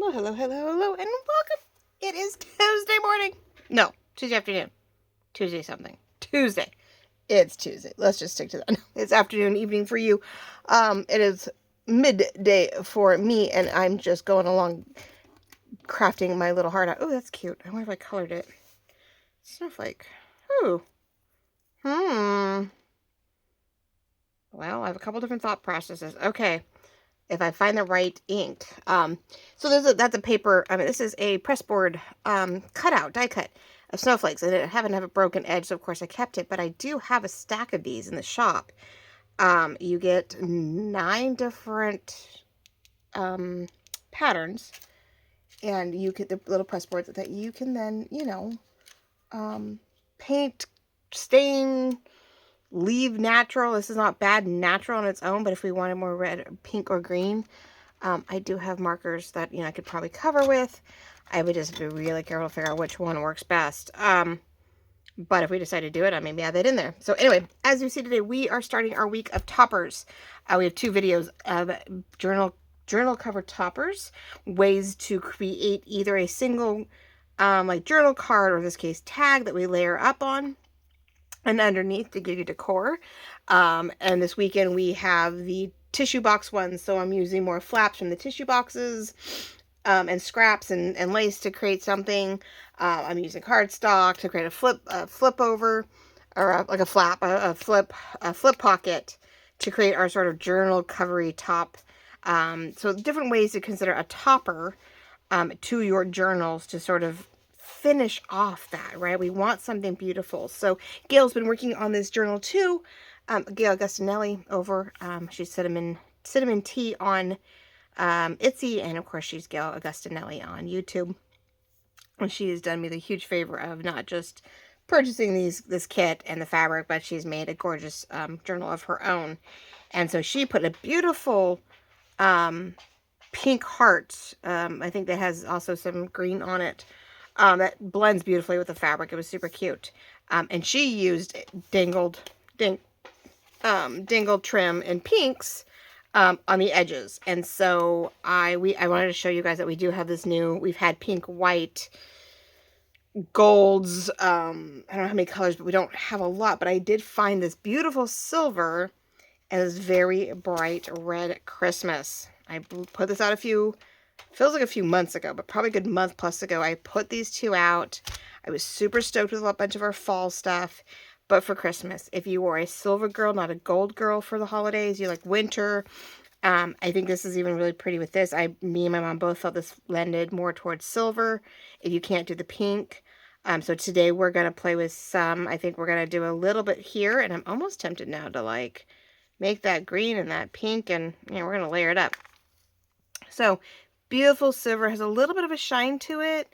Well, hello, and welcome. It is Tuesday morning. No, Tuesday afternoon. Tuesday something. Tuesday. It's Tuesday. Let's just stick to that. It's afternoon, evening for you. It is midday for me, and I'm just going along crafting my little heart out. Oh, that's cute. I wonder if I colored it. Snowflake. Ooh. Well, I have a couple different thought processes. Okay. If I find the right ink. So that's a paper, this is a pressboard cutout, die cut of snowflakes, and I haven't have a broken edge, so of course I kept it, but I do have a stack of these in the shop. You get 9 different patterns, and you get the little pressboards that you can then, paint, stain, leave natural. This is not bad natural on its own, but if we wanted more red, pink, or green, I do have markers that, I could probably cover with. I would just be really careful to figure out which one works best. But if we decide to do it, I maybe add that in there. So anyway, as you see today, we are starting our week of toppers. We have 2 videos of journal cover toppers, ways to create either a single like journal card, or in this case tag, that we layer up on and underneath to give you decor. And this weekend we have the tissue box ones, so I'm using more flaps from the tissue boxes and scraps and lace to create something. I'm using cardstock to create a flip over, or like a flap, a flip pocket to create our sort of journal covery top. So different ways to consider a topper to your journals to sort of finish off that, right? We want something beautiful. So Gail's been working on this journal too. Gail Augustinelli over, she's cinnamon tea on Etsy, and of course she's Gail Augustinelli on YouTube. And she has done me the huge favor of not just purchasing this kit and the fabric, but she's made a gorgeous journal of her own. And so she put a beautiful pink heart. I think that has also some green on it. That blends beautifully with the fabric. It was super cute. And she used dangled trim in pinks on the edges. And so I wanted to show you guys that we do have this new, we've had pink, white, golds, I don't know how many colors, but we don't have a lot. But I did find this beautiful silver and this very bright red Christmas. I put this out feels like a few months ago, but probably a good month plus ago. I put these 2 out. I was super stoked with a bunch of our fall stuff. But for Christmas, if you were a silver girl, not a gold girl for the holidays, you like winter, I think this is even really pretty with this. Me and my mom both felt this blended more towards silver if you can't do the pink. So today we're going to play with some. I think we're going to do a little bit here, and I'm almost tempted now to like make that green and that pink, and we're going to layer it up. So beautiful silver, has a little bit of a shine to it,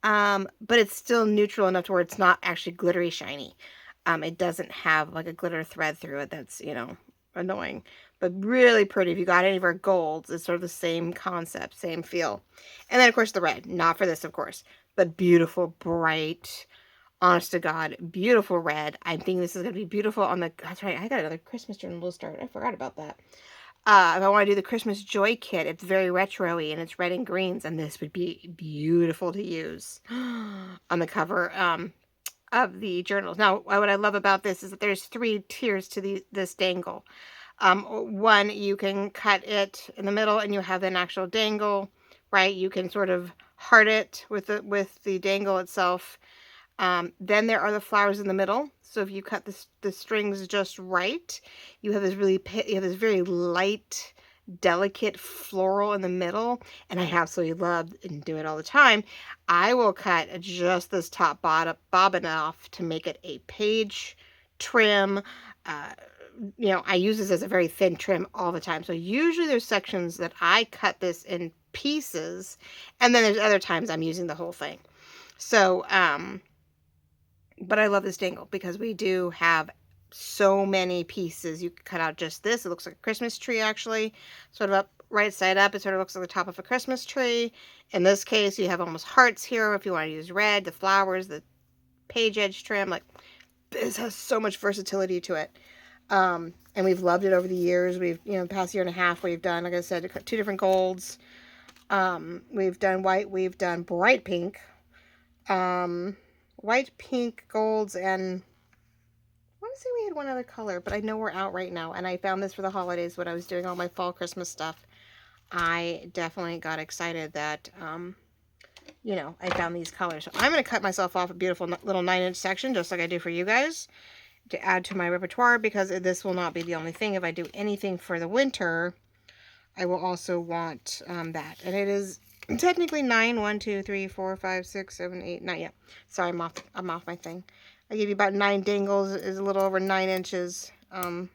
but it's still neutral enough to where it's not actually glittery shiny. It doesn't have like a glitter thread through it that's, annoying, but really pretty. If you got any of our golds, it's sort of the same concept, same feel. And then of course the red, not for this of course, but beautiful, bright, honest to God, beautiful red. I think this is going to be beautiful on the, that's right, I got another Christmas journal to start. I forgot about that. If I want to do the Christmas Joy kit, it's very retro-y and it's red and greens, and this would be beautiful to use on the cover of the journals. Now, what I love about this is that there's 3 tiers to this dangle. One, you can cut it in the middle and you have an actual dangle, right? You can sort of heart it with the dangle itself. Then there are the flowers in the middle. So if you cut the strings just right, you have this very light, delicate floral in the middle. And I absolutely love and do it all the time. I will cut just this top bobbin off to make it a page trim. I use this as a very thin trim all the time. So usually there's sections that I cut this in pieces, and then there's other times I'm using the whole thing. So, but I love this dangle because we do have so many pieces. You can cut out just this. It looks like a Christmas tree, actually. Sort of up, right side up, it sort of looks like the top of a Christmas tree. In this case, you have almost hearts here. If you want to use red, the flowers, the page edge trim, like this has so much versatility to it. And we've loved it over the years. We've, the past year and a half, we've done, like I said, 2 different golds. We've done white, we've done bright pink, white, pink, golds, and I want to say we had one other color, but I know we're out right now. And I found this for the holidays when I was doing all my fall Christmas stuff. I definitely got excited that, you know, I found these colors. So I'm going to cut myself off a beautiful little 9-inch section, just like I do for you guys, to add to my repertoire, because this will not be the only thing. If I do anything for the winter, I will also want that. And it is technically 9. 1, 2, 3, 4, 5, 6, 7, 8, 9. Yeah. Sorry, I'm off my thing. I gave you about 9 dangles, is a little over 9 inches of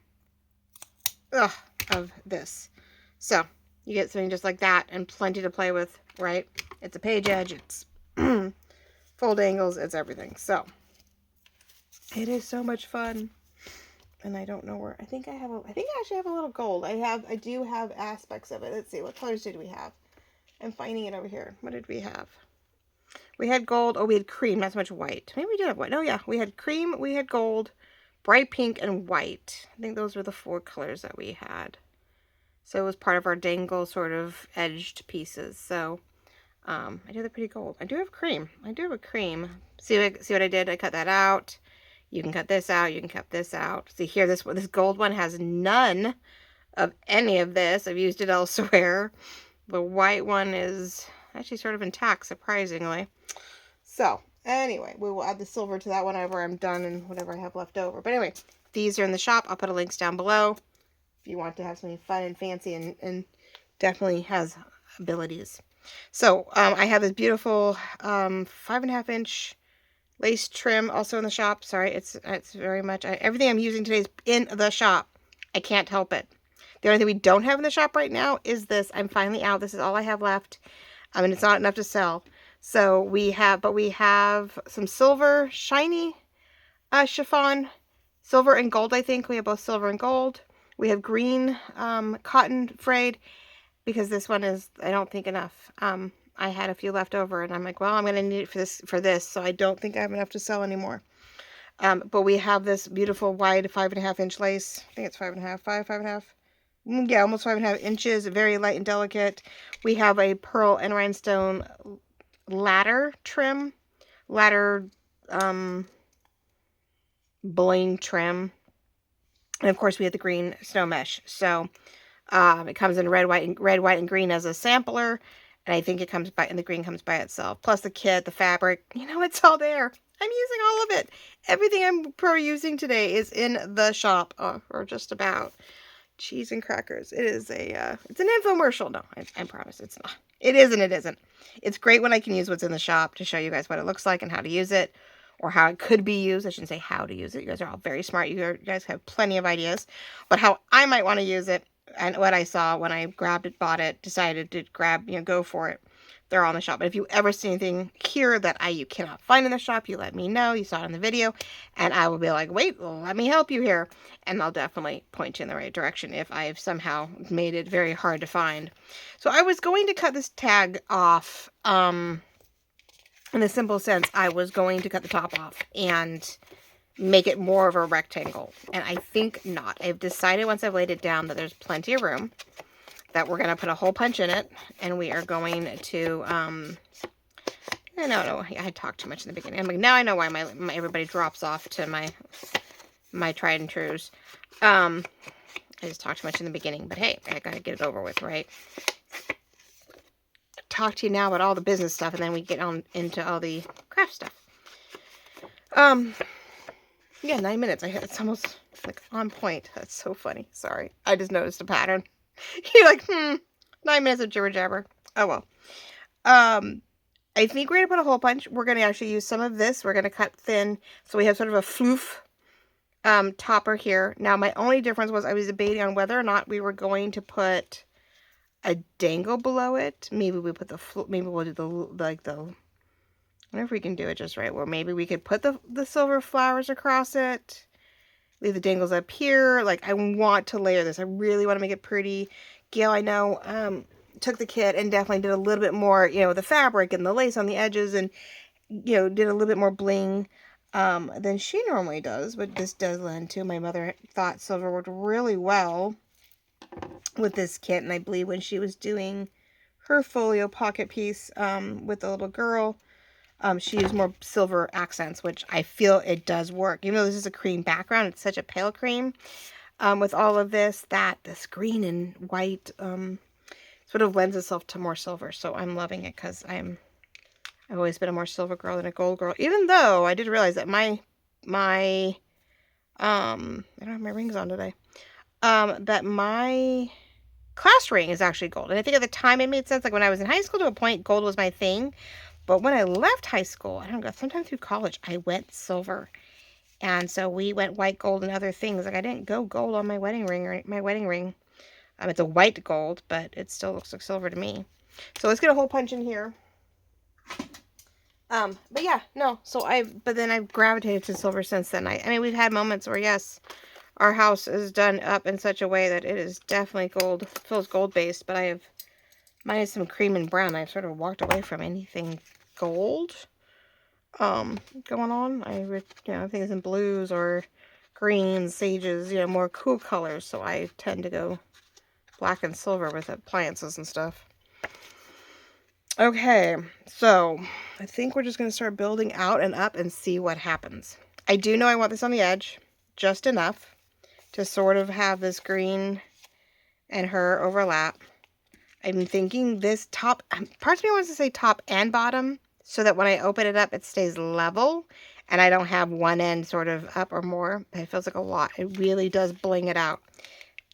this. So you get something just like that and plenty to play with, right? It's a page edge, it's full dangles, it's everything. So it is so much fun. And I don't know where, I think I actually have a little gold. I do have aspects of it. Let's see, what colors did we have? I'm finding it over here. What did we have? We had gold. Oh, we had cream, not so much white. Maybe we did have white. No, yeah, we had cream, we had gold, bright pink, and white. I think those were the 4 colors that we had. So it was part of our dangle sort of edged pieces. So I do the pretty gold. I do have cream. I do have a cream. See what I did? I cut that out. You can cut this out. You can cut this out. See here, this gold one has none of any of this. I've used it elsewhere. The white one is actually sort of intact, surprisingly. So anyway, we will add the silver to that whenever I'm done and whatever I have left over. But anyway, these are in the shop. I'll put a links down below if you want to have something fun and fancy and definitely has abilities. So I have this beautiful 5.5 inch lace trim also in the shop. Sorry, it's very much, everything I'm using today is in the shop. I can't help it. The only thing we don't have in the shop right now is this. I'm finally out. This is all I have left. I mean, it's not enough to sell. So we have some silver, shiny chiffon, silver and gold, I think. We have both silver and gold. We have green cotton frayed, because this one is, I don't think, enough. I had a few left over, and I'm like, well, I'm going to need it for this, so I don't think I have enough to sell anymore. But we have this beautiful wide 5.5 inch lace. I think it's 5.5, 5.5. Yeah, almost 5.5 inches, very light and delicate. We have a pearl and rhinestone ladder trim, bling trim. And of course we have the green snow mesh. So it comes in red, white, and green as a sampler. And I think it comes by, and the green comes by itself. Plus the kit, the fabric, you know, it's all there. I'm using all of it. Everything I'm using today is in the shop, or just about. Cheese and crackers. It is it's an infomercial. No, I promise it's not. It is and it isn't. It's great when I can use what's in the shop to show you guys what it looks like and how to use it, or how it could be used. I shouldn't say how to use it. You guys are all very smart. You guys have plenty of ideas. But how I might want to use it, and what I saw when I grabbed it, bought it, decided to grab, go for it. They're all in the shop. But if you ever see anything here that you cannot find in the shop, you let me know. You saw it in the video, and I will be like, wait, let me help you here. And I'll definitely point you in the right direction if I've somehow made it very hard to find. So I was going to cut this tag off, in a simple sense. I was going to cut the top off and make it more of a rectangle. And I think not. I've decided once I've laid it down that there's plenty of room, that we're going to put a hole punch in it, and we are going to, no, I talked too much in the beginning. I'm like, now I know why my everybody drops off to my tried and trues. I just talked too much in the beginning, but hey, I gotta get it over with, right? Talk to you now about all the business stuff, and then we get on into all the craft stuff. Yeah, 9 minutes. It's almost like on point. That's so funny. Sorry. I just noticed a pattern. You're like, 9 minutes of jibber jabber. Oh, well. I think we're going to put a hole punch. We're going to actually use some of this. We're going to cut thin. So we have sort of a floof topper here. Now, my only difference was I was debating on whether or not we were going to put a dangle below it. Maybe we put maybe we'll do the, I wonder if we can do it just right. Where maybe we could put the silver flowers across it. Leave the dangles up here. Like, I want to layer this. I really want to make it pretty. Gail, I know, took the kit and definitely did a little bit more, the fabric and the lace on the edges, and, did a little bit more bling than she normally does. But this does lend to. My mother thought silver worked really well with this kit, and I believe when she was doing her folio pocket piece with the little girl. She used more silver accents, which I feel it does work. Even though this is a cream background, it's such a pale cream. With all of this, this green and white sort of lends itself to more silver. So I'm loving it because I've always been a more silver girl than a gold girl. Even though I did realize that my I don't have my rings on today. That my class ring is actually gold. And I think at the time it made sense. Like when I was in high school, to a point, gold was my thing. But when I left high school, I don't know, sometime through college, I went silver. And so we went white, gold, and other things. Like I didn't go gold on my wedding ring or my wedding ring. It's a white gold, but it still looks like silver to me. So let's get a hole punch in here. But yeah, no. But then I've gravitated to silver since then. I mean, we've had moments where yes, our house is done up in such a way that it is definitely gold, feels gold based. But mine is some cream and brown. I've sort of walked away from anything gold going on. I think it's in blues or greens, sages, more cool colors. So I tend to go black and silver with appliances and stuff. Okay, so I think we're just going to start building out and up and see what happens. I do know I want this on the edge, just enough to sort of have this green and her overlap. I'm thinking this top, part of me wants to say top and bottom, so that when I open it up, it stays level, and I don't have one end sort of up or more. It feels like a lot. It really does bling it out.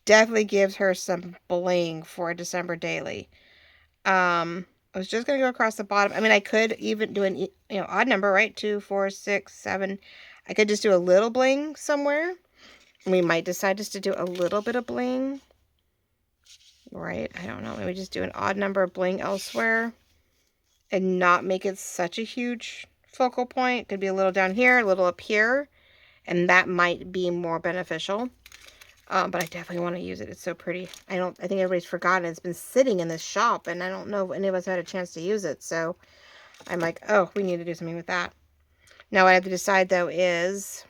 Definitely gives her some bling for a December daily. I was just going to go across the bottom. I mean, I could even do an odd number, right? 2, 4, 6, 7. I could just do a little bling somewhere. We might decide just to do a little bit of bling. Right? I don't know. Maybe just do an odd number of bling elsewhere and not make it such a huge focal point. It could be a little down here, a little up here, and that might be more beneficial. But I definitely want to use it. It's so pretty. I think everybody's forgotten. It's been sitting in this shop, and I don't know if any of us had a chance to use it. So I'm like, oh, we need to do something with that. Now what I have to decide, though, is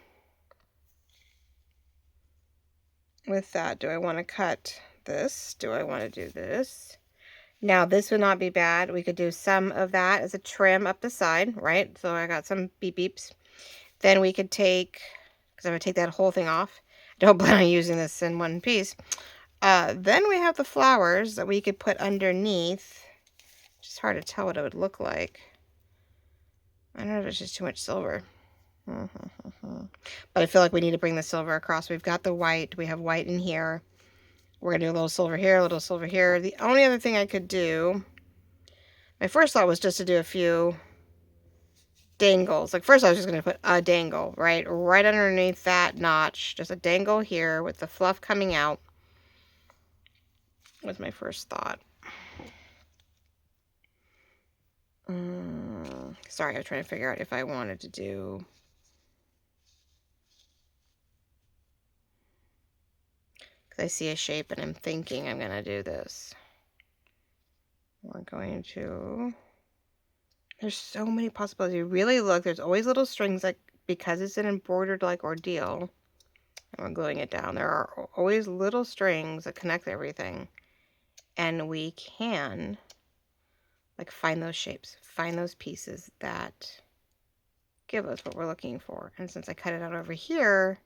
with that, do I want to cut this? Do I want to do this? Now, this would not be bad. We could do some of that as a trim up the side, right? So I got some beep beeps. Then we could take, because I'm going to take that whole thing off. Don't plan on using this in one piece. Then we have the flowers that we could put underneath. It's hard to tell what it would look like. I don't know if it's just too much silver. But I feel like we need to bring the silver across. We've got the white. We have white in here. We're going to do a little silver here, a little silver here. The only other thing I could do, my first thought was just to do a few dangles. Like first I was just going to put a dangle, right underneath that notch. Just a dangle here with the fluff coming out. Was my first thought. Sorry, I was trying to figure out if I wanted to do... Because I see a shape and I'm thinking I'm going to do this. We're going to... There's so many possibilities. You really look, there's always little strings, like because it's an embroidered like ordeal. And we're gluing it down. There are always little strings that connect everything. And we can like find those shapes, find those pieces that give us what we're looking for. And since I cut it out over here,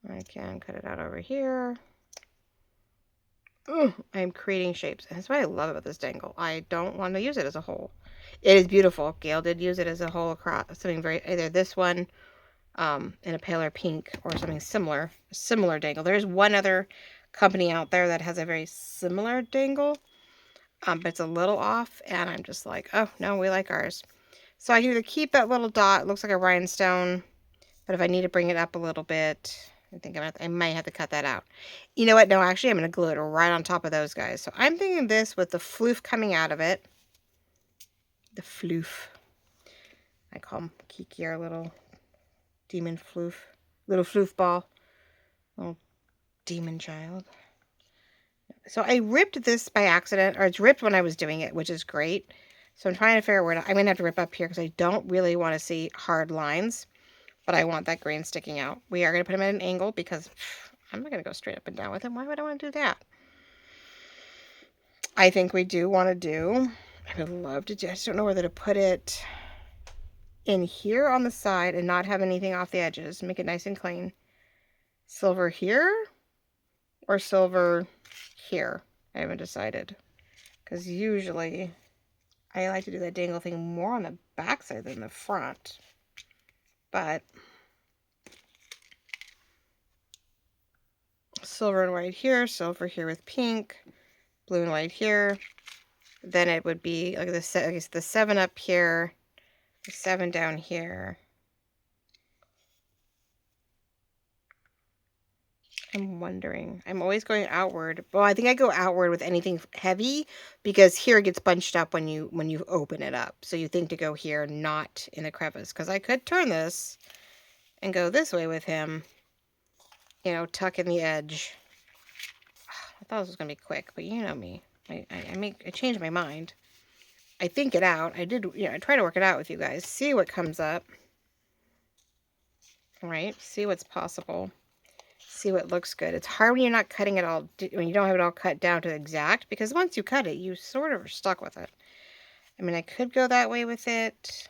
I can cut it out over here. Ooh, I'm creating shapes. And that's what I love about this dangle. I don't want to use it as a whole. It is beautiful. Gail did use it as a whole across something either this one in a paler pink or something similar. A similar dangle. There's one other company out there that has a very similar dangle. But it's a little off, and I'm just like, oh, no, we like ours. So I can either keep that little dot. It looks like a rhinestone. But if I need to bring it up a little bit, I think I might have to cut that out. You know what? No, actually, I'm going to glue it right on top of those guys. So I'm thinking this with the floof coming out of it. The floof. I call him Kiki, our little demon floof. Little floof ball. Little demon child. So I ripped this by accident, or it's ripped when I was doing it, which is great. So I'm trying to figure out where I'm going to have to rip up here because I don't really want to see hard lines, but I want that grain sticking out. We are going to put him at an angle because I'm not going to go straight up and down with him. Why would I want to do that? I think we do want to do, I would love to do, I just don't know whether to put it in here on the side and not have anything off the edges. Make it nice and clean. Silver here or silver here. I haven't decided. Because usually I like to do that dangle thing more on the back side than the front. But silver and white here, silver here with pink, blue and white here. Then it would be like the 7 up here, the 7 down here. I'm wondering. I'm always going outward. Well, I think I go outward with anything heavy because here it gets bunched up when you open it up. So you think to go here, not in the crevice. Because I could turn this and go this way with him. You know, tuck in the edge. I thought this was going to be quick, but you know me. I changed my mind. I think it out. I did, I try to work it out with you guys. See what comes up. Right? See what's possible. See what looks good. It's hard when you're not cutting it all, when you don't have it all cut down to exact, because once you cut it, you sort of are stuck with it. I mean, I could go that way with it,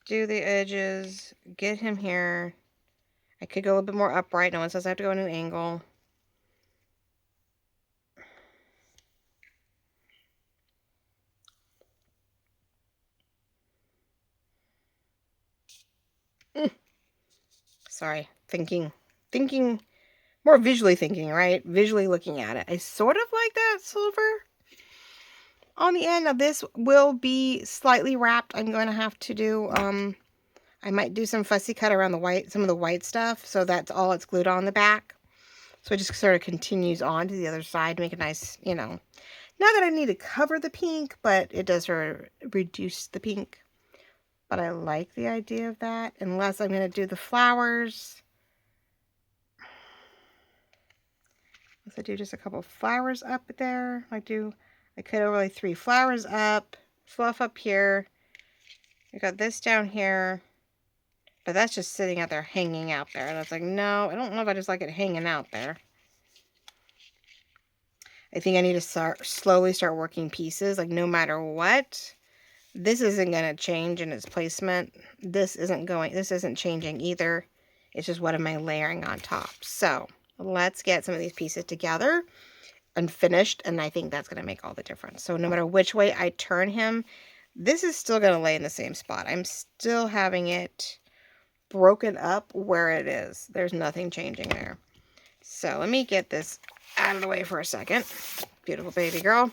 do the edges, get him here. I could go a little bit more upright. No one says I have to go in an angle. Sorry, thinking, more visually thinking, right? Visually looking at it. I sort of like that silver on the end. Now this will be slightly wrapped. I'm going to have to do, I might do some fussy cut around the white, some of the white stuff, so that's all it's glued on the back. So it just sort of continues on to the other side to make a nice, not that I need to cover the pink, but it does sort of reduce the pink. But I like the idea of that, unless I'm going to do the flowers. If I do just a couple of flowers up there, I could overlay 3 flowers up, fluff up here. I got this down here, but that's just sitting out there, hanging out there. And I was like, no, I don't know if I just like it hanging out there. I think I need to slowly start working pieces, like no matter what. This isn't going to change in its placement. This isn't changing either. It's just what am I layering on top. So let's get some of these pieces together and finished, and I think that's going to make all the difference. So no matter which way I turn him, this is still going to lay in the same spot. I'm still having it broken up where it is. There's nothing changing there. So let me get this out of the way for a second. Beautiful baby girl.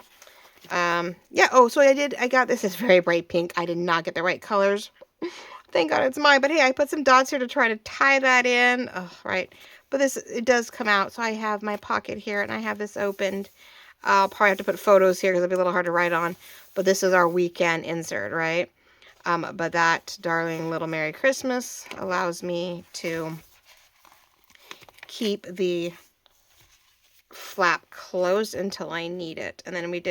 Yeah, oh, so I got this. It's very bright pink. I did not get the right colors. Thank God it's mine. But hey, I put some dots here to try to tie that in. Oh, right. But it does come out. So I have my pocket here and I have this opened. I'll probably have to put photos here because it'll be a little hard to write on. But this is our weekend insert, right? But that darling little Merry Christmas allows me to keep the flap closed until I need it. And then we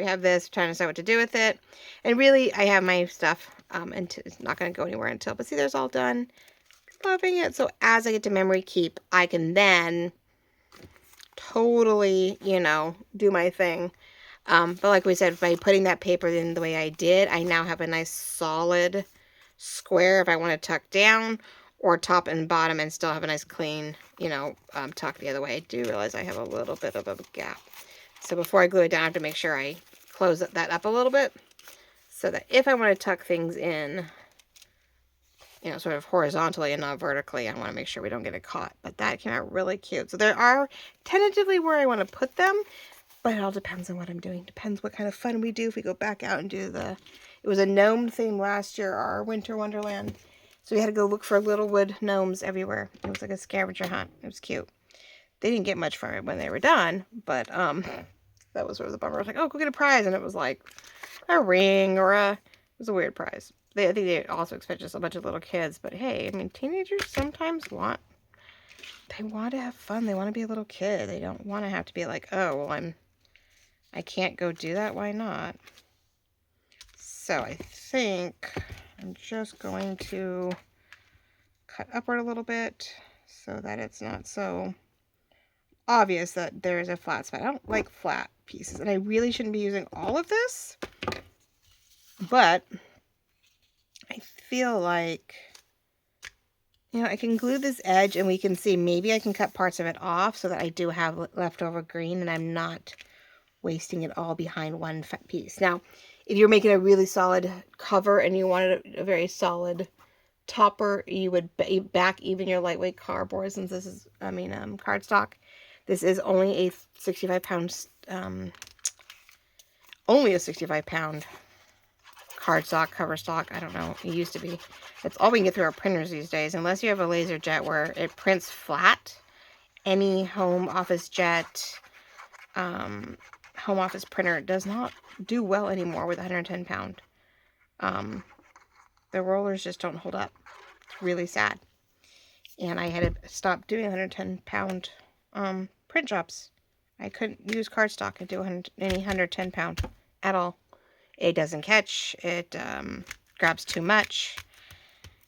have this, trying to decide what to do with it. And really, I have my stuff, and it's not going to go anywhere until, but see, there's all done. Loving it. So as I get to memory keep, I can then totally, do my thing. But like we said, by putting that paper in the way I did, I now have a nice solid square if I want to tuck down, or top and bottom and still have a nice clean, tuck the other way. I do realize I have a little bit of a gap. So before I glue it down, I have to make sure I close that up a little bit so that if I want to tuck things in, sort of horizontally and not vertically, I want to make sure we don't get it caught. But that came out really cute. So there are tentatively where I want to put them, but it all depends on what I'm doing. Depends what kind of fun we do. If we go back out and do it was a gnome theme last year, our winter wonderland. So we had to go look for little wood gnomes everywhere. It was like a scavenger hunt. It was cute. They didn't get much from it when they were done, but that was sort of the bummer. I was like, oh, go get a prize. And it was like a ring or it was a weird prize. I think they also expect just a bunch of little kids. But hey, I mean, teenagers sometimes want to have fun. They want to be a little kid. They don't want to have to be like, oh, well, I can't go do that. Why not? So I think I'm just going to cut upward a little bit so that it's not so obvious that there is a flat spot. I don't like flat pieces, and I really shouldn't be using all of this, but I feel like, you know, I can glue this edge and we can see maybe I can cut parts of it off so that I do have leftover green and I'm not wasting it all behind one piece. Now, if you're making a really solid cover and you wanted a very solid topper, you would back even your lightweight cardboard, since this is, cardstock. This is only a 65 pounds, only a 65 pound cardstock, cover stock. I don't know. It used to be. It's all we can get through our printers these days, unless you have a laser jet where it prints flat. Any home office jet, home office printer does not do well anymore with 110 pound. The rollers just don't hold up. It's really sad. And I had to stop doing 110 pound print jobs. I couldn't use cardstock and do any 110 pound at all. It doesn't catch. It grabs too much.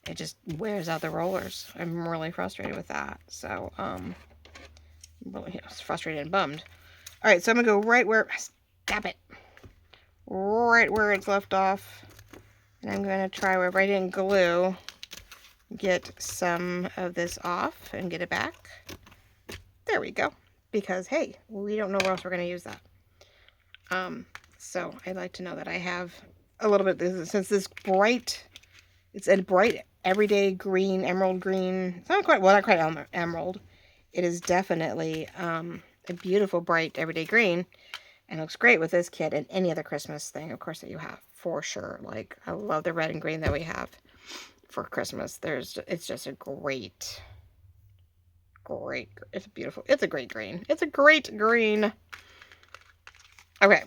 It just wears out the rollers. I'm really frustrated with that. So, really, frustrated and bummed. All right, so I'm gonna go right where, stop it, right where it's left off. And I'm gonna try where I didn't glue, get some of this off and get it back. There we go. Because hey, we don't know where else we're gonna use that. So I'd like to know that I have a little bit, since this bright, it's a bright everyday green, emerald green. It's not quite, well, not quite emerald. It is definitely a beautiful bright everyday green, and looks great with this kit and any other Christmas thing, of course, that you have, for sure. Like, I love the red and green that we have for Christmas. It's just a great, it's beautiful. It's a great green. It's a great green. Okay.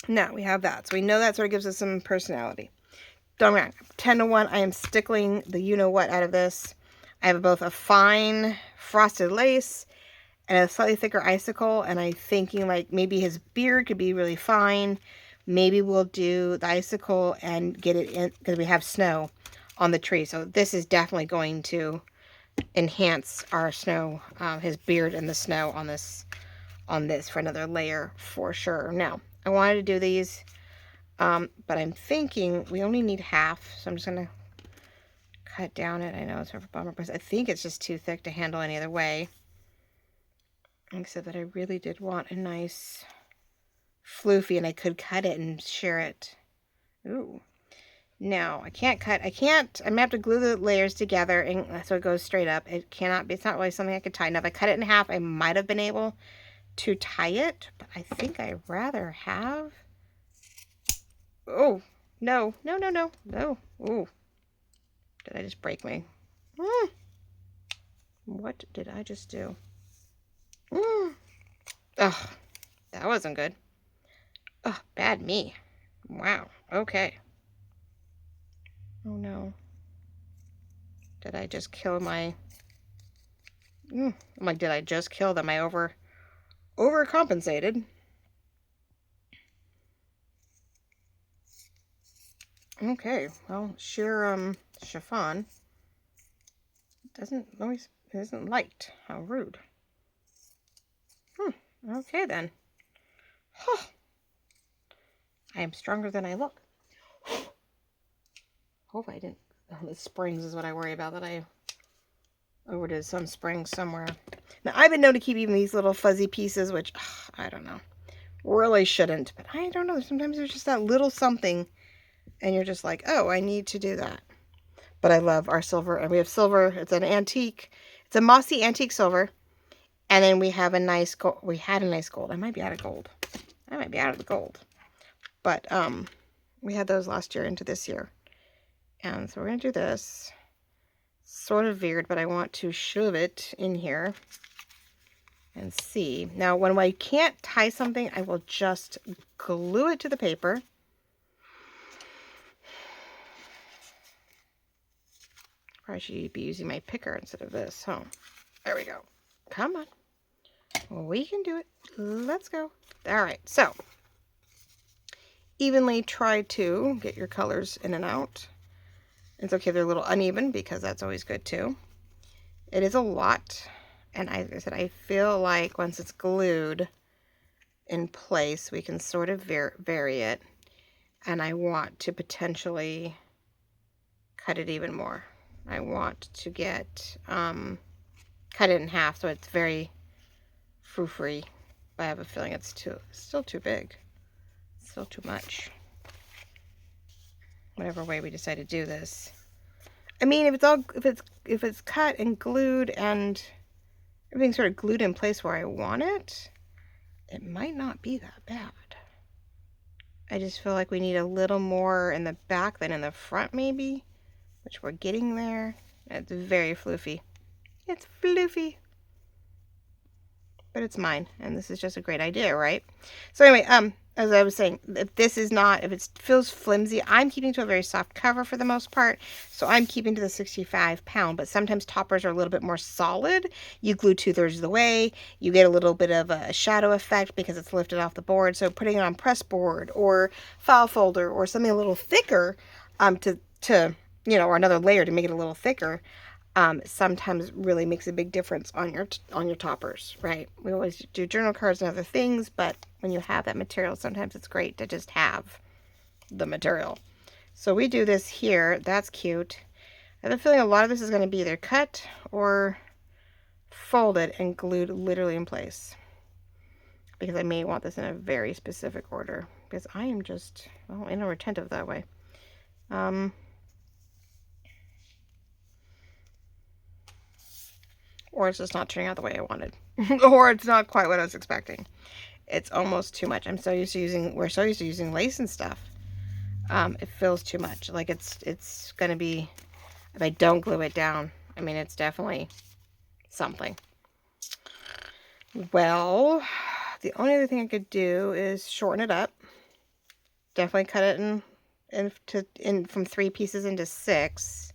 Now we have that. So we know that sort of gives us some personality. Don't worry. 10 to 1. I am stickling the you-know-what out of this. I have both a fine frosted lace and a slightly thicker icicle. And I'm thinking like maybe his beard could be really fine. Maybe we'll do the icicle and get it in, because we have snow on the tree. So this is definitely going to enhance our snow, his beard and the snow on this for another layer for sure. Now, I wanted to do these, but I'm thinking we only need half, so I'm just going to cut down it. I know it's sort of a bummer, because I think it's just too thick to handle any other way. Except that I really did want a nice floofy, and I could cut it and share it. Ooh. No, I can't cut. I'm going to have to glue the layers together, and so it goes straight up. It cannot be, it's not really something I could tie. Now, if I cut it in half, I might have been able to tie it, but I think I'd rather have, oh, no. Ooh, did I just break me? What did I just do? Oh, that wasn't good. Oh, bad me. Wow, okay. Oh no. Did I just kill my, I'm like, did I just kill them? I overcompensated. Okay, well, sheer chiffon isn't liked. How rude. Okay then. Huh. I am stronger than I look. Hope I didn't. Oh, the springs is what I worry about, that I overdid some springs somewhere. Now, I've been known to keep even these little fuzzy pieces, which, I don't know. Really shouldn't, but I don't know. Sometimes there's just that little something, and you're just like, oh, I need to do that. But I love our silver, and we have silver. It's an antique. It's a mossy antique silver. And then we have a nice gold. We had a nice gold. I might be out of gold. I might be out of the gold. But we had those last year into this year. And so we're going to do this. Sort of weird, but I want to shove it in here and see. Now, when I can't tie something, I will just glue it to the paper. Probably should be using my picker instead of this. Oh, there we go. Come on. We can do it. Let's go. All right, so evenly try to get your colors in and out. It's okay if they're a little uneven, because that's always good too. It is a lot And I said, I feel like once it's glued in place, we can sort of vary it. And I want to potentially cut it even more. I want to get, cut it in half so it's very frou-free. But I have a feeling it's still too big. Still too much. Whatever way we decide to do this. I mean, if it's cut and glued and everything's sort of glued in place where I want it, it might not be that bad. I just feel like we need a little more in the back than in the front, maybe, which we're getting there. It's very floofy. It's floofy. But it's mine, and this is just a great idea, right? So anyway, as I was saying, if it feels flimsy, I'm keeping to a very soft cover for the most part, so I'm keeping to the 65 pound, but sometimes toppers are a little bit more solid. You glue 2/3 of the way, you get a little bit of a shadow effect because it's lifted off the board, so putting it on press board or file folder or something a little thicker, or another layer to make it a little thicker, sometimes really makes a big difference on your toppers, right? We always do journal cards and other things, but when you have that material, sometimes it's great to just have the material. So we do this here. That's cute. I have a feeling a lot of this is going to be either cut or folded and glued literally in place, because I may want this in a very specific order, because I am just, well, inattentive that way. Or it's just not turning out the way I wanted. Or it's not quite what I was expecting. It's almost too much. We're so used to using lace and stuff. It feels too much. Like it's going to be, if I don't glue it down, I mean, it's definitely something. Well, the only other thing I could do is shorten it up. Definitely cut it from 3 pieces into 6.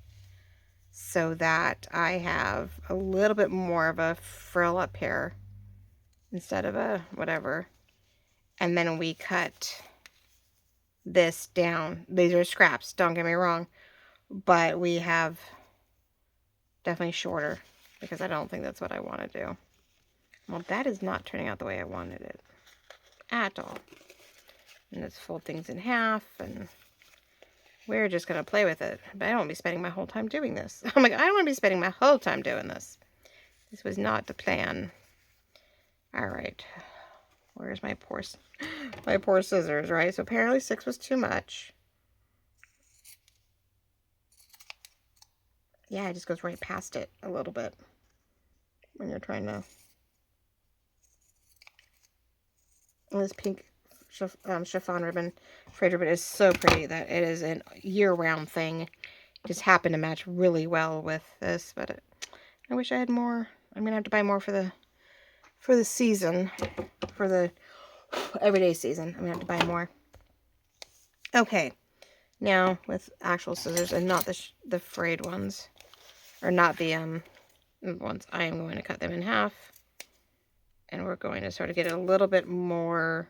So that I have a little bit more of a frill up here instead of a whatever. And then we cut this down. These are scraps, don't get me wrong, but we have definitely shorter, because I don't think that's what I want to do. Well, that is not turning out the way I wanted it at all. And let's fold things in half, and we're just going to play with it. But I don't want to be spending my whole time doing this. I'm like, I don't want to be spending my whole time doing this. This was not the plan. All right. Where's my poor scissors, right? So apparently 6 was too much. Yeah, it just goes right past it a little bit when you're trying to. And this pink chiffon ribbon, frayed ribbon, is so pretty that it is a year-round thing. It just happened to match really well with this, but I wish I had more. I'm gonna have to buy more for the season, for the everyday season. I'm gonna have to buy more. Okay, now with actual scissors and not the frayed ones, or not the ones. I am going to cut them in half, and we're going to sort of get a little bit more,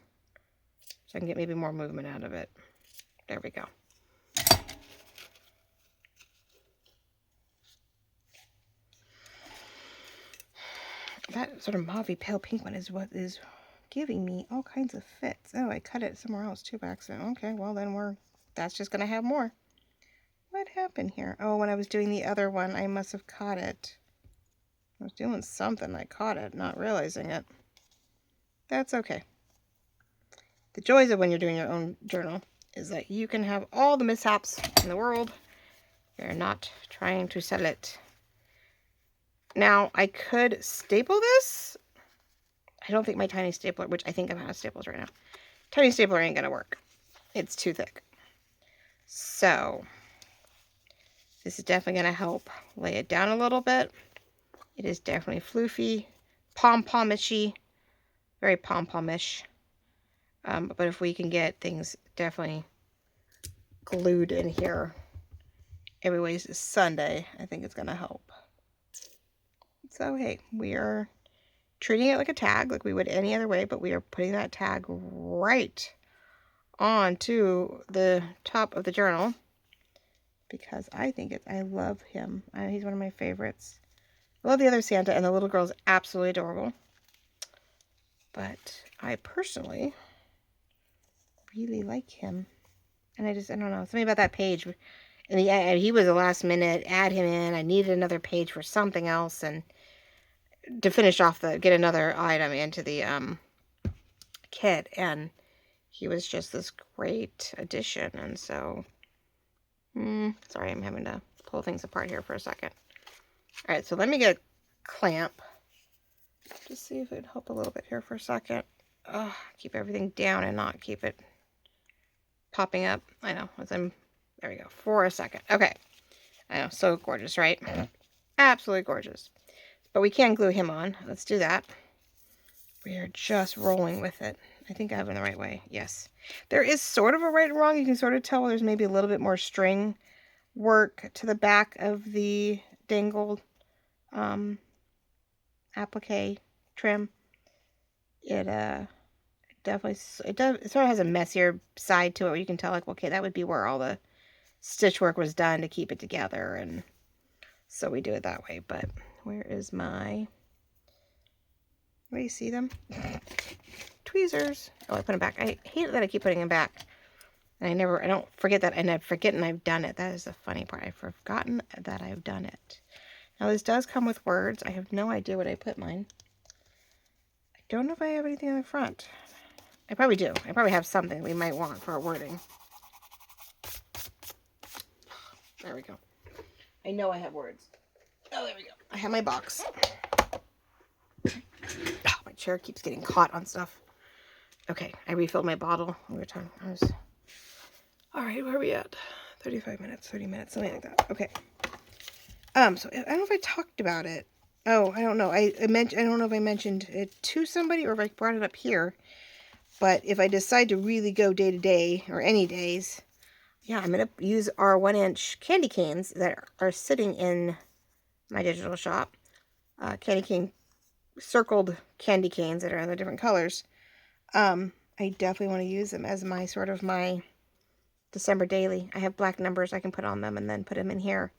so I can get maybe more movement out of it. There we go. That sort of mauvey pale pink one is what is giving me all kinds of fits. Oh, I cut it somewhere else too by accident. Okay, well then that's just gonna have more. What happened here? Oh, when I was doing the other one, I must have caught it. I was doing something, I caught it, not realizing it. That's okay. The joys of when you're doing your own journal is that you can have all the mishaps in the world. You're not trying to sell it. Now, I could staple this. I don't think my tiny stapler, which I think I'm out of staples right now. Tiny stapler ain't gonna work. It's too thick. So, this is definitely gonna help lay it down a little bit. It is definitely floofy, pom-pomishy, very pom-pomish. But if we can get things definitely glued in here every way Sunday, I think it's gonna help. So hey, we are treating it like a tag, like we would any other way, but we are putting that tag right onto the top of the journal, because I love him. He's one of my favorites. Love the other Santa, and the little girl's absolutely adorable. But I personally really like him. And I don't know, something about that page. And he was a last minute, add him in. I needed another page for something else, and to finish off get another item into the kit. And he was just this great addition. And so, sorry, I'm having to pull things apart here for a second. All right, so let me get a clamp. Just see if it'd help a little bit here for a second. Oh, keep everything down and not keep it popping up. I know, there we go, for a second. Okay, I know, so gorgeous, right? Absolutely gorgeous. But we can glue him on. Let's do that. We are just rolling with it. I think I have it in the right way. Yes. There is sort of a right and wrong. You can sort of tell there's maybe a little bit more string work to the back of the dangled applique trim. It definitely, it sort of has a messier side to it where you can tell, like, okay, that would be where all the stitch work was done to keep it together, and so we do it that way. But where is my, where do you see them? Tweezers. Oh, I put them back. I hate that I keep putting them back. And I don't forget that, and I've forgotten I've done it. That is the funny part. I've forgotten that I've done it. Now, this does come with words. I have no idea what I put mine. I don't know if I have anything on the front. I probably do. I probably have something we might want for our wording. There we go. I know I have words. Oh, there we go. I have my box. Oh, my chair keeps getting caught on stuff. Okay, I refilled my bottle. We were talking. All right, where are we at? 35 minutes, 30 minutes, something like that. Okay. So I don't know if I talked about it. Oh, I don't know. I don't know if I mentioned it to somebody or if I brought it up here. But if I decide to really go day to day, or any days, yeah, I'm going to use our 1-inch candy canes that are sitting in my digital shop. Candy cane, circled candy canes that are in the different colors. I definitely want to use them as my sort of my December daily. I have black numbers I can put on them and then put them in here.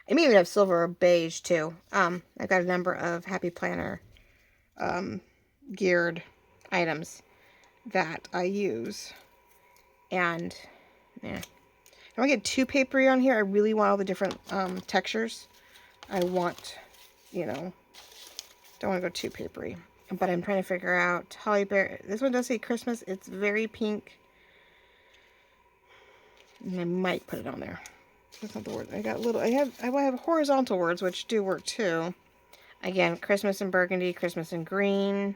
I may even have silver or beige too. I've got a number of Happy Planner geared items that I use. And yeah, I don't get too papery on here. I really want all the different textures. I want, you know, don't want to go too papery. But I'm trying to figure out Holly Bear. This one does say Christmas. It's very pink. And I might put it on there. That's not the word. I have horizontal words, which do work too. Again, Christmas in burgundy, Christmas in green.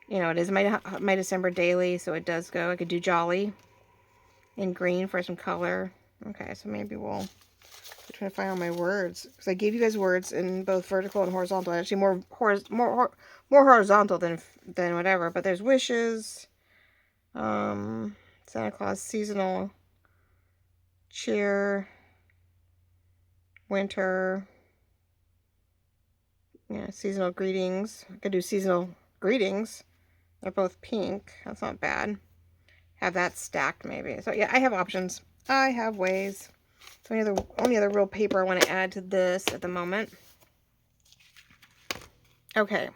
You know, it is my December daily, so it does go. I could do jolly in green for some color. Okay, so maybe we'll try to find all my words, because I gave you guys words in both vertical and horizontal. Actually, more horizontal than whatever. But there's wishes, Santa Claus, seasonal, cheer, winter, yeah, seasonal greetings. I could do seasonal greetings. They're both pink. That's not bad. Have that stacked maybe. So yeah, I have options. I have ways. So only other real paper I want to add to this at the moment. Okay.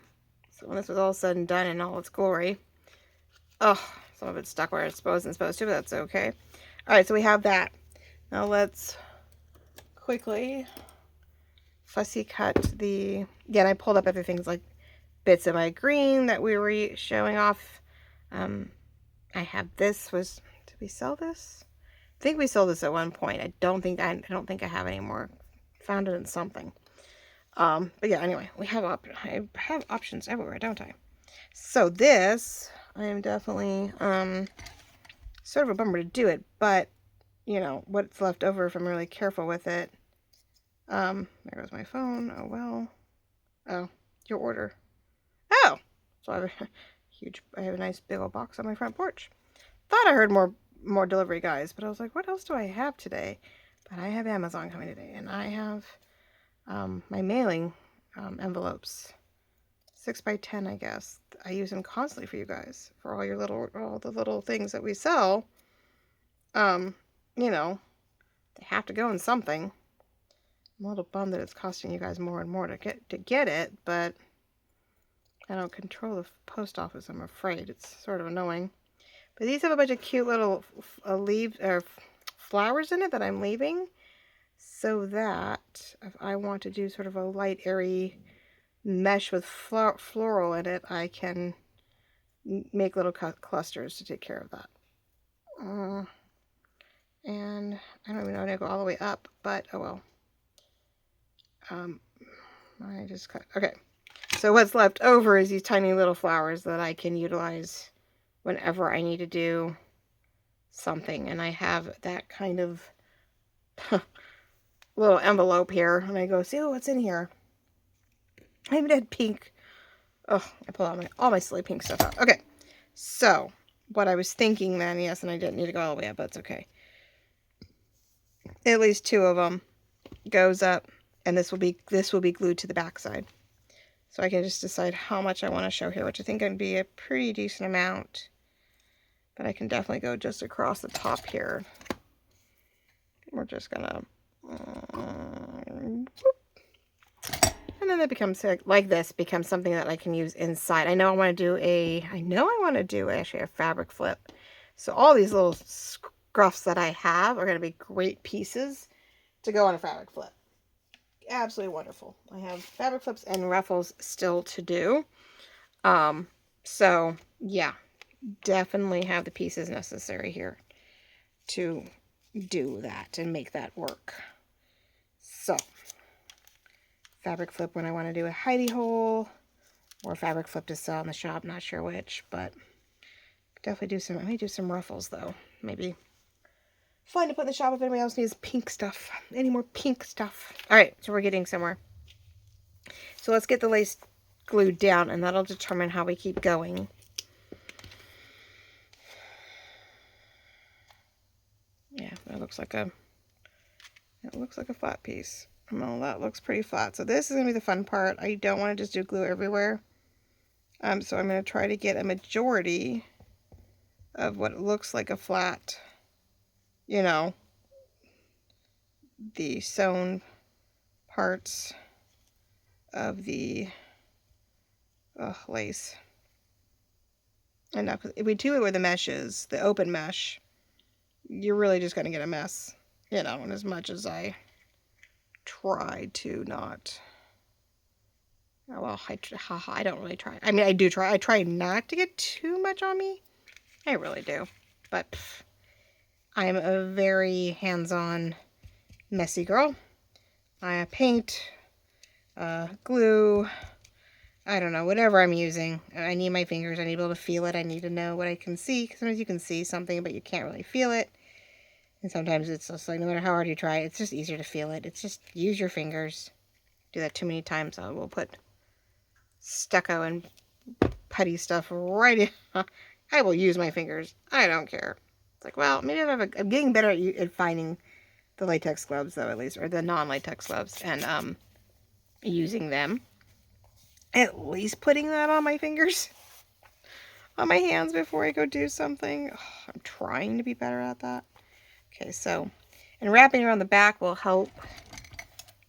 So when this was all said and done in all its glory. Oh, some of it's stuck where it's supposed to, but that's okay. All right, so we have that. Now let's quickly fussy cut the, again, I pulled up other things like bits of my green that we were showing off. I have this, did we sell this? I think we sold this at one point. I don't think I have any more. Found it in something. But yeah, anyway, I have options everywhere, don't I? So this, I am definitely, sort of a bummer to do it, but, you know, what's left over if I'm really careful with it. There goes my phone. Oh, well. Oh, your order. Oh! So I have a nice big old box on my front porch. Thought I heard more delivery guys, but I was like, what else do I have today? But I have Amazon coming today, and I have my mailing envelopes, 6x10, I guess. I use them constantly for you guys, for all the little things that we sell. You know, they have to go in something. I'm a little bummed that it's costing you guys more and more to get it, but I don't control the post office, I'm afraid. It's sort of annoying. But these have a bunch of cute little leaves or flowers in it that I'm leaving, so that if I want to do sort of a light, airy mesh with floral in it, I can make little clusters to take care of that. And I don't even know how to go all the way up, but oh well. I just cut. Okay. So what's left over is these tiny little flowers that I can utilize whenever I need to do something. And I have that kind of little envelope here. And I go, see what's in here. I even had pink. Oh, I pulled out all my silly pink stuff out. Okay. So what I was thinking then, yes, and I didn't need to go all the way up, but it's okay. At least 2 of them goes up, and this will be glued to the back side. So I can just decide how much I want to show here, which I think would be a pretty decent amount. But I can definitely go just across the top here. We're just gonna, and then it becomes like this becomes something that I can use inside. I know I want to do actually a fabric flip. So all these little scruffs that I have are going to be great pieces to go on a fabric flip. Absolutely wonderful. I have fabric flips and ruffles still to do. So yeah, definitely have the pieces necessary here to do that and make that work. So fabric flip when I want to do a hidey hole, or fabric flip to sell in the shop, not sure which, but definitely do some, I may do some ruffles though, maybe. Fun to put in the shop if anybody else needs pink stuff. Any more pink stuff. Alright, so we're getting somewhere. So let's get the lace glued down, and that'll determine how we keep going. Yeah, that looks like a flat piece. Well, that looks pretty flat. So this is going to be the fun part. I don't want to just do glue everywhere. So I'm going to try to get a majority of what looks like a flat, you know, the sewn parts of the lace. And now, if we do it with the meshes, the open mesh, you're really just going to get a mess, you know, and as much as I try to not, well, I don't really try. I mean, I do try. I try not to get too much on me. I really do. But I'm a very hands-on, messy girl. I paint, glue, I don't know, whatever I'm using. I need my fingers. I need to be able to feel it. I need to know what I can see. Sometimes you can see something, but you can't really feel it. And sometimes it's just like, no matter how hard you try, it's just easier to feel it. It's just use your fingers. Do that too many times, I will put stucco and putty stuff right in. I will use my fingers. I don't care. It's like, well, maybe I'm getting better at finding the latex gloves, though, at least, or the non-latex gloves, and using them. At least putting that on my fingers, on my hands before I go do something. Oh, I'm trying to be better at that. Okay, so, and wrapping around the back will help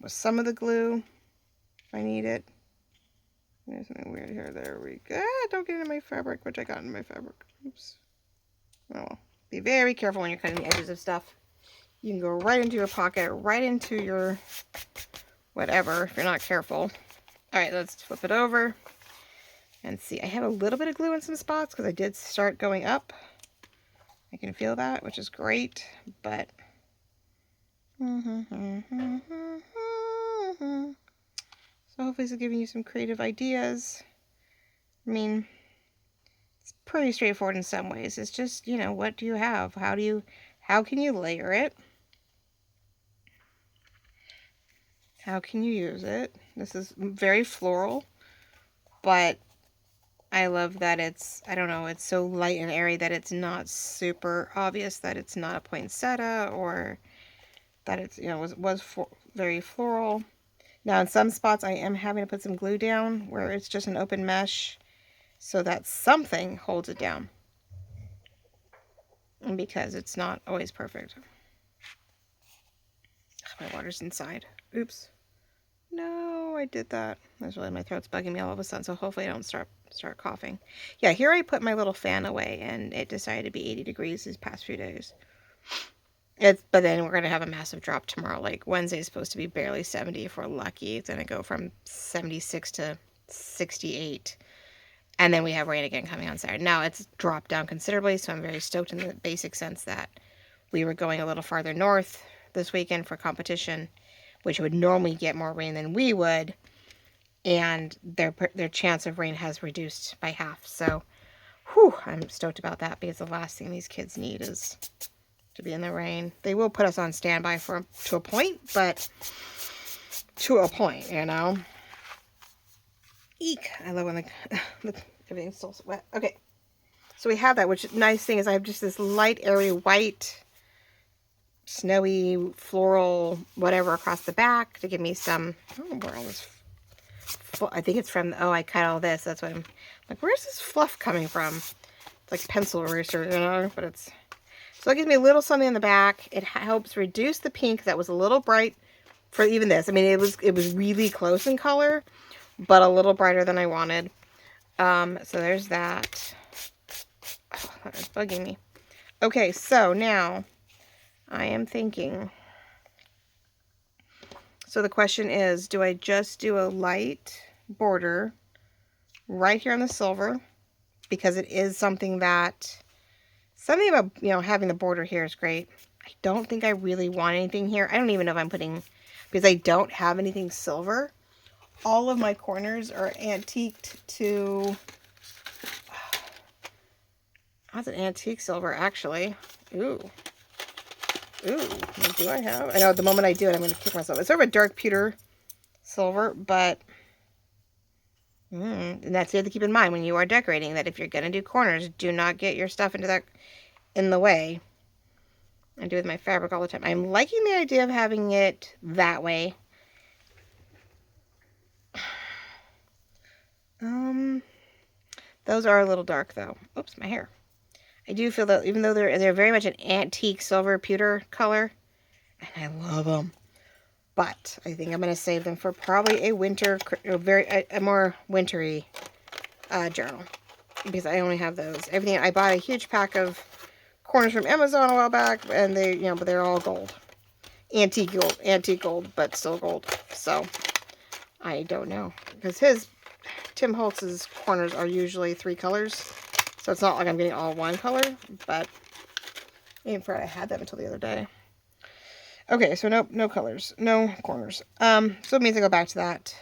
with some of the glue if I need it. There's something weird here. There we go. Don't get into my fabric, which I got in my fabric. Oops. Oh well. Be very careful when you're cutting the edges of stuff. You can go right into your pocket, right into your whatever, if you're not careful. Alright, let's flip it over and see. I have a little bit of glue in some spots because I did start going up. I can feel that, which is great, but so hopefully this is giving you some creative ideas. I mean, it's pretty straightforward in some ways. It's just, you know, what do you have? How can you layer it? How can you use it? This is very floral, but I love that it's, I don't know, it's so light and airy that it's not super obvious that it's not a poinsettia, or that it's, you know, was very floral. Now in some spots I am having to put some glue down where it's just an open mesh so that something holds it down. And because it's not always perfect. My water's inside. Oops. No, I did that. That's really, my throat's bugging me all of a sudden, so hopefully I don't start coughing. Yeah, here I put my little fan away, and it decided to be 80 degrees these past few days. But then we're going to have a massive drop tomorrow. Like, Wednesday is supposed to be barely 70 if we're lucky. It's going to go from 76 to 68. And then we have rain again coming on Saturday. Now, it's dropped down considerably, so I'm very stoked in the basic sense that we were going a little farther north this weekend for competition, which would normally get more rain than we would, and their chance of rain has reduced by half. So, whew, I'm stoked about that, because the last thing these kids need is to be in the rain. They will put us on standby to a point, but to a point, you know. Eek! I love when everything's so wet. Okay, so we have that. Which nice thing is I have just this light, airy white, snowy, floral, whatever across the back to give me some. I don't know where all this. I think it's from. Oh, I cut all this. That's what I'm like. Where's this fluff coming from? It's like pencil eraser, you know. But it's so it gives me a little something in the back. It helps reduce the pink that was a little bright for even this. I mean, it was really close in color, but a little brighter than I wanted. So there's that. Oh, that's bugging me. Okay, so now I am thinking. So the question is, do I just do a light border right here on the silver? Because it is something about, you know, having the border here is great. I don't think I really want anything here. I don't even know if I'm putting, because I don't have anything silver. All of my corners are antiqued to, that's an antique silver, actually. Ooh, do I have? I know the moment I do it, I'm going to kick myself. It's sort of a dark pewter silver, but, and that's the other to keep in mind when you are decorating, that if you're going to do corners, do not get your stuff in the way. I do with my fabric all the time. I'm liking the idea of having it that way. Those are a little dark though. Oops, my hair. I do feel that even though they're very much an antique silver pewter color, and I love them, but I think I'm going to save them for probably a winter, a more wintry journal, because I only have those. Everything, I bought a huge pack of corners from Amazon a while back, and they, you know, but they're all gold, antique gold, but still gold. So I don't know, because Tim Holtz's corners are usually 3 colors. So it's not like I'm getting all one color, but I even forgot I had them until the other day. Okay, so no colors, no corners. So it means I go back to that.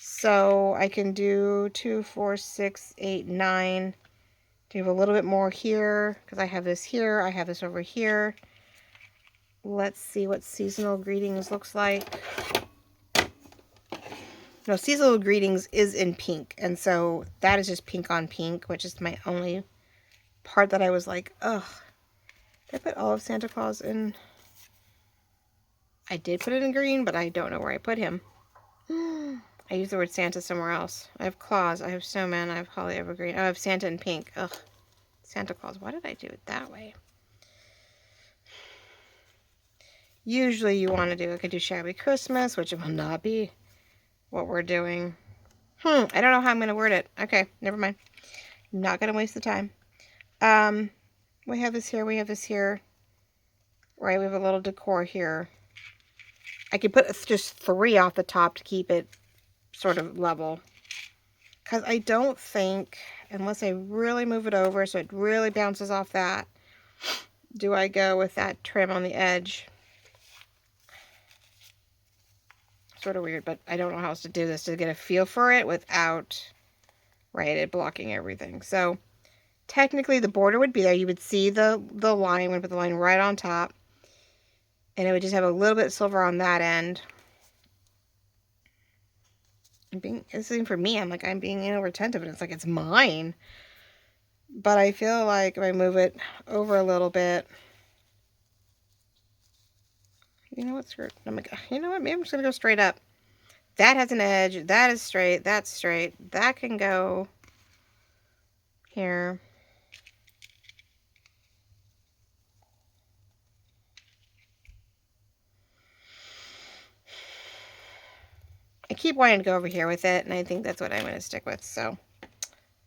So I can do 2, 4, 6, 8, 9. Do have a little bit more here, because I have this here, I have this over here. Let's see what seasonal greetings looks like. No, seasonal greetings is in pink, and so that is just pink on pink, which is my only part that I was like, ugh. Did I put all of Santa Claus in? I did put it in green, but I don't know where I put him. I used the word Santa somewhere else. I have Claus, I have Snowman, I have Holly Evergreen. Oh, I have Santa in pink. Ugh. Santa Claus. Why did I do it that way? Usually you want to do, I could do Shabby Christmas, which will not be what we're doing. I don't know how I'm going to word it. Okay, never mind. Not going to waste the time. We have this here, we have this here. Right, we have a little decor here. I could put just 3 off the top to keep it sort of level. Because I don't think, unless I really move it over so it really bounces off that, do I go with that trim on the edge. Sort of weird, but I don't know how else to do this to get a feel for it without, right, it blocking everything. So technically the border would be there. You would see the line. I'm going to put the line right on top. And it would just have a little bit of silver on that end. This isn't for me. I'm being, you know, retentive, and it's like it's mine. But I feel like if I move it over a little bit, you know what, skirt? You know what? Maybe I'm just gonna go straight up. That has an edge. That is straight. That's straight. That can go here. keep wanting to go over here with it, and I think that's what I'm going to stick with. So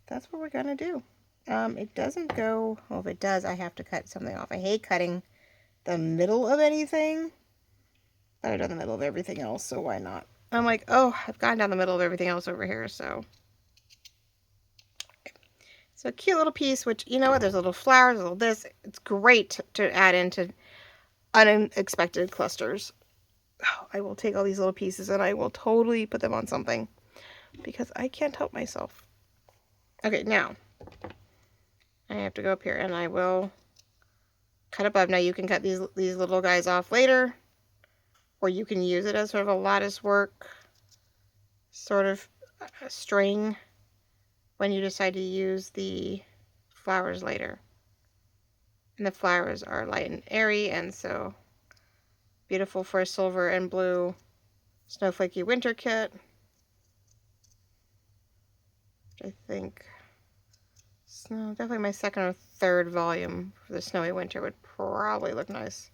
that's what we're going to do. It doesn't go, well, if it does, I have to cut something off. I hate cutting the middle of anything, but I've done the middle of everything else, so why not? I'm like, oh, I've gone down the middle of everything else over here, so. So a cute little piece, which, you know what, there's little flowers, a little this. It's great to add into unexpected clusters. Oh, I will take all these little pieces and I will totally put them on something because I can't help myself. Okay, now I have to go up here and I will cut above. Now you can cut these little guys off later, or you can use it as sort of a lattice work sort of string when you decide to use the flowers later. And the flowers are light and airy, and so beautiful for a silver and blue snowflakey winter kit. I think definitely my second or third volume for the snowy winter would probably look nice.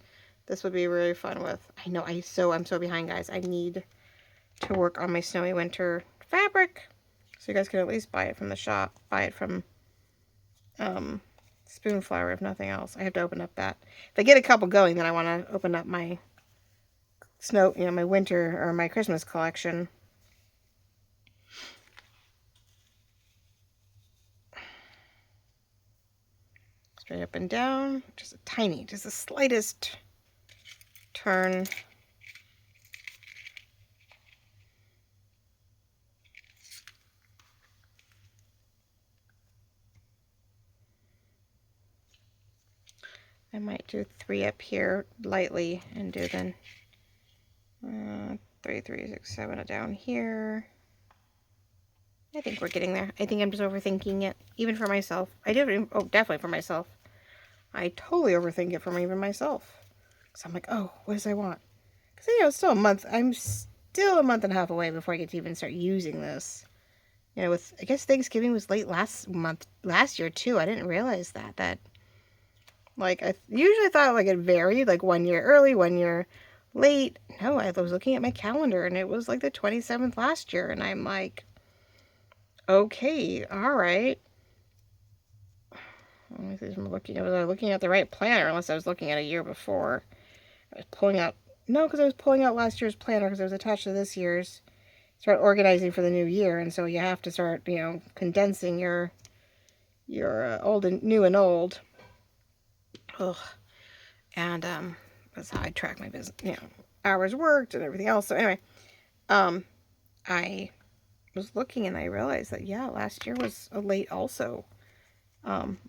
This would be really fun with. I know I'm so behind, guys. I need to work on my snowy winter fabric, so you guys can at least buy it from the shop. Buy it from Spoonflower, if nothing else. I have to open up that. If I get a couple going, then I want to open up my snow, my winter or my Christmas collection. Straight up and down, just the slightest turn. I might do 3 up here lightly and do then 3, 3, 6, 7 down here. I think we're getting there. I think I'm just overthinking it, even for myself. I do, oh, definitely for myself. I totally overthink it for even myself. So I'm like, oh, what does I want? Because, it's still a month. I'm still a month and a half away before I get to even start using this. With, I guess Thanksgiving was late last year too. I didn't realize that. Like, I usually thought, like, it varied, like, 1 year early, 1 year late. No, I was looking at my calendar, and it was, like, the 27th last year, and I'm like, okay, all right. Let me see if I'm looking. Was I looking at the right planner, unless I was looking at a year before. I was pulling out, no, because I was pulling out last year's planner, because it was attached to this year's. Start organizing for the new year, and so you have to start, condensing your old and new and old. Ugh. And that's how I track my business, hours worked and everything else. So anyway, I was looking and I realized that, yeah, last year was a late also.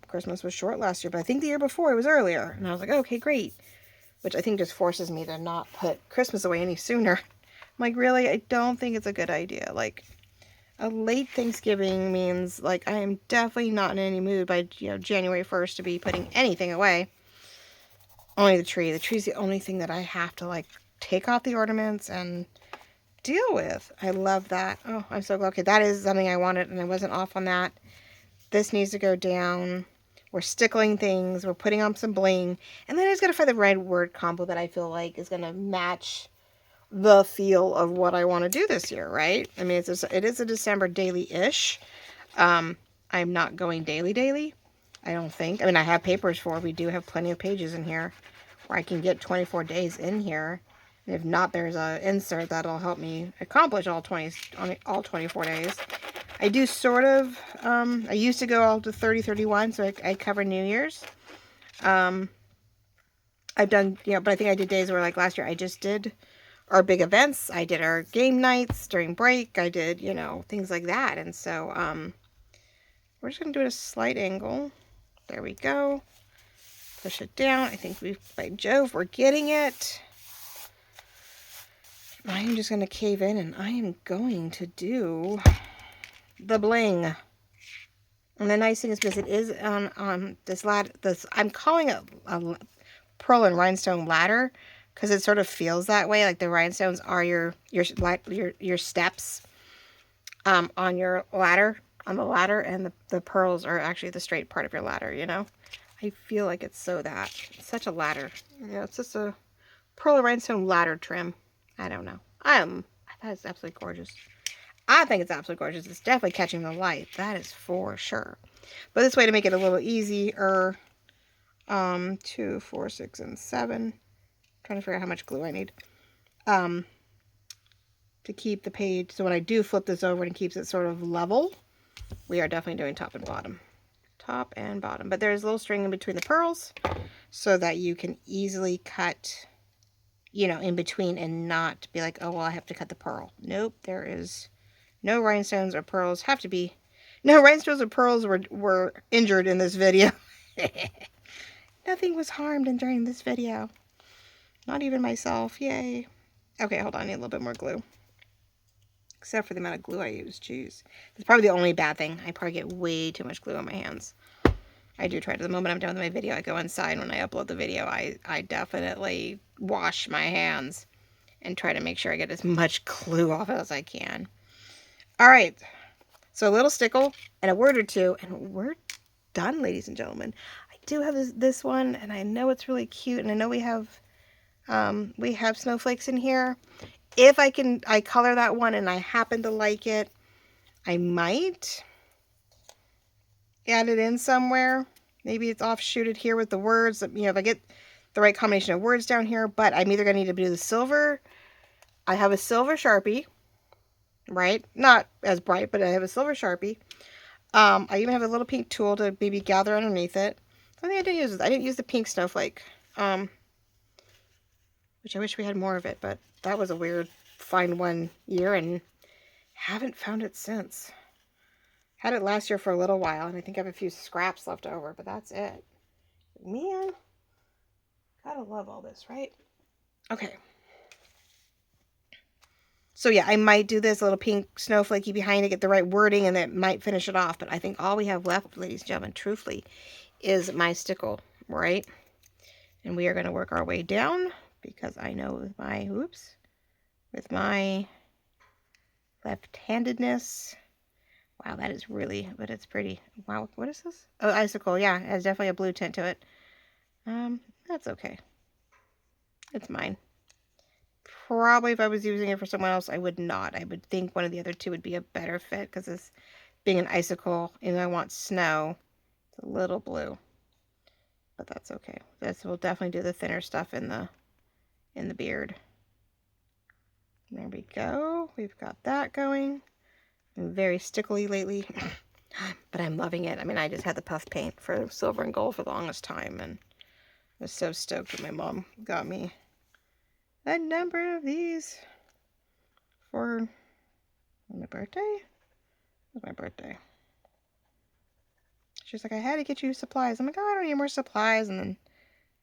Christmas was short last year, but I think the year before it was earlier. And I was like, okay, great. Which I think just forces me to not put Christmas away any sooner. I'm like, really? I don't think it's a good idea. Like, a late Thanksgiving means, like, I am definitely not in any mood by, January 1st to be putting anything away. Only the tree. The tree's the only thing that I have to, like, take off the ornaments and deal with. I love that. Oh, I'm so glad. Okay, that is something I wanted, and I wasn't off on that. This needs to go down. We're stickling things. We're putting on some bling. And then I just got to find the right word combo that I feel like is going to match the feel of what I want to do this year, right? I mean, it is a December daily-ish. I'm not going daily. I don't think. I mean, I have papers for it. We do have plenty of pages in here where I can get 24 days in here. And if not, there's an insert that'll help me accomplish all 24 days. I do sort of, I used to go all to 30, 31, so I cover New Year's. I've done, but I think I did days where, like last year, I just did our big events. I did our game nights during break. I did, things like that. And so, we're just going to do it at a slight angle. There we go. Push it down. I think by Jove, we're getting it. I am just going to cave in and I am going to do the bling. And the nice thing is because it is on this ladder, I'm calling it a pearl and rhinestone ladder because it sort of feels that way. Like the rhinestones are your steps on your ladder. On the ladder, and the pearls are actually the straight part of your ladder, I feel like it's it's such a ladder. It's just a pearl and rhinestone ladder trim. I don't know. I thought That is absolutely gorgeous. I think it's absolutely gorgeous. It's definitely catching the light. That is for sure. But this way to make it a little easier, 2, 4, 6, and 7. Trying to figure out how much glue I need. To keep the page, so when I do flip this over and it keeps it sort of level, we are definitely doing top and bottom. Top and bottom. But there's a little string in between the pearls so that you can easily cut, you know, in between and not be like, oh, well, I have to cut the pearl. Nope, there is no rhinestones or pearls have to be. No rhinestones or pearls were injured in this video. Nothing was harmed during this video. Not even myself. Yay. Okay, hold on. I need a little bit more glue. Except for the amount of glue I use. Jeez. That's probably the only bad thing. I probably get way too much glue on my hands. I do try to. The moment I'm done with my video, I go inside. When I upload the video, I definitely wash my hands and try to make sure I get as much glue off as I can. All right. So a little stickle and a word or two, and we're done, ladies and gentlemen. I do have this one, and I know it's really cute, and I know we have snowflakes in here. If I color that one and I happen to like it, I might add it in somewhere. Maybe it's offshooted here with the words. You know, if I get the right combination of words down here, but I'm either going to need to do the silver. I have a silver Sharpie, right? Not as bright, but I have a silver Sharpie. I even have a little pink tool to maybe gather underneath it. Something I didn't use. I didn't use the pink snowflake, which I wish we had more of it, but that was a weird find one year and haven't found it since. Had it last year for a little while, and I think I have a few scraps left over, but that's it. Man, gotta love all this, right? Okay. So yeah, I might do this little pink snowflakey behind it, get the right wording, and that might finish it off. But I think all we have left, ladies and gentlemen, truthfully, is my stickle, right? And we are going to work our way down because I know with my left-handedness. Wow, that is really, but it's pretty. Wow, what is this? Oh, icicle. Yeah, it has definitely a blue tint to it. That's okay. It's mine. Probably if I was using it for someone else, I would not. I would think one of the other two would be a better fit because this being an icicle and I want snow, it's a little blue. But that's okay. This will definitely do the thinner stuff in the beard. There we go. We've got that going. I'm very stickly lately, but I'm loving it. I mean, I just had the puff paint for silver and gold for the longest time, and I was so stoked that my mom got me a number of these for my birthday. It was my birthday. She's like, I had to get you supplies. I'm like, oh, I don't need more supplies. And then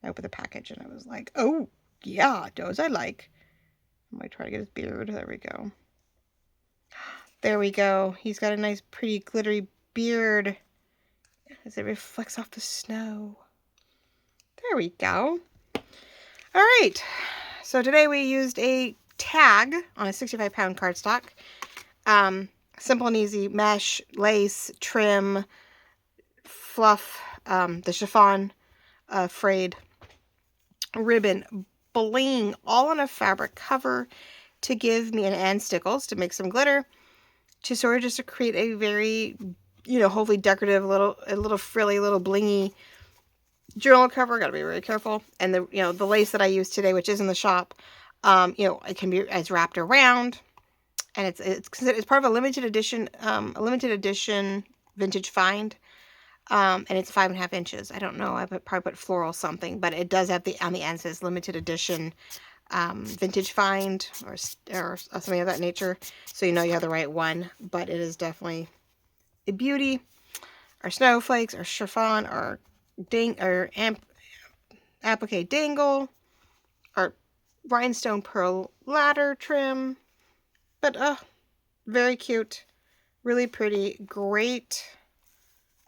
I opened the package and I was like, oh, yeah, those I like. I might try to get his beard. There we go. There we go. He's got a nice, pretty, glittery beard as it reflects off the snow. There we go. All right. So today we used a tag on a 65-pound cardstock. Simple and easy mesh, lace, trim, fluff, the chiffon, frayed ribbon, bling, all on a fabric cover to give me and stickles to make some glitter, to sort of just to create a very, you know, hopefully decorative, a little frilly, little blingy journal cover. Got to be very careful. And the, you know, the lace that I used today, which is in the shop, you know, it can be as wrapped around, and it's part of a limited edition vintage find. And it's 5.5 inches. I don't know. I probably put floral something, but it does have on the end says limited edition vintage find or something of that nature. So you know you have the right one, but it is definitely a beauty. Our snowflakes, our chiffon, our applique dangle, our rhinestone pearl ladder trim, but very cute, really pretty, great,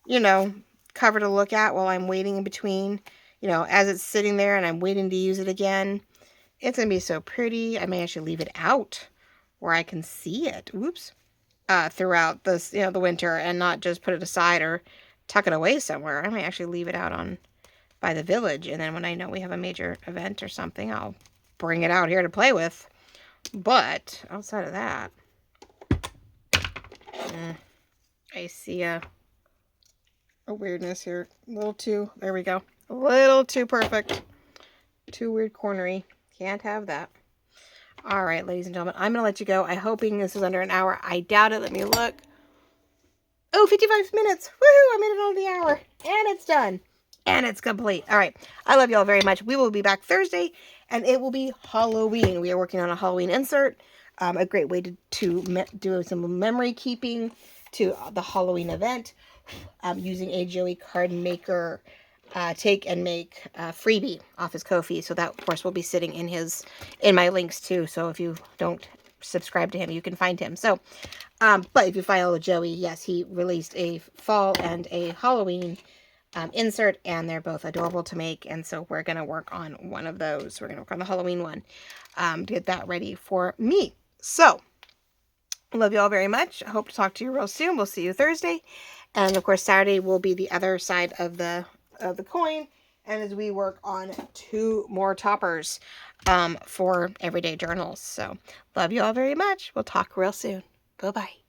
you know, cover to look at while I'm waiting in between, you know, as it's sitting there and I'm waiting to use it again. It's going to be so pretty. I may actually leave it out where I can see it. Whoops. Throughout this, you know, the winter, and not just put it aside or tuck it away somewhere. I may actually leave it out by the village, and then when I know we have a major event or something, I'll bring it out here to play with. But outside of that, I see a weirdness here. A little too, there we go. A little too perfect. Too weird cornery. Can't have that. All right, ladies and gentlemen, I'm going to let you go. I'm hoping this is under an hour. I doubt it. Let me look. Oh, 55 minutes. Woohoo, I made it on the hour. And it's done. And it's complete. All right. I love you all very much. We will be back Thursday, and it will be Halloween. We are working on a Halloween insert. A great way to do some memory keeping to the Halloween event. Using a Joey card maker take and make freebie off his Ko-fi. So that, of course, will be sitting in my links too. So if you don't subscribe to him, you can find him. So, but if you follow Joey, yes, he released a fall and a Halloween insert, and they're both adorable to make. And so we're going to work on one of those. We're going to work on the Halloween one to get that ready for me. So, love you all very much. I hope to talk to you real soon. We'll see you Thursday. And of course, Saturday will be the other side of the coin. And as we work on 2 more toppers for everyday journals. So, love you all very much. We'll talk real soon. Bye-bye.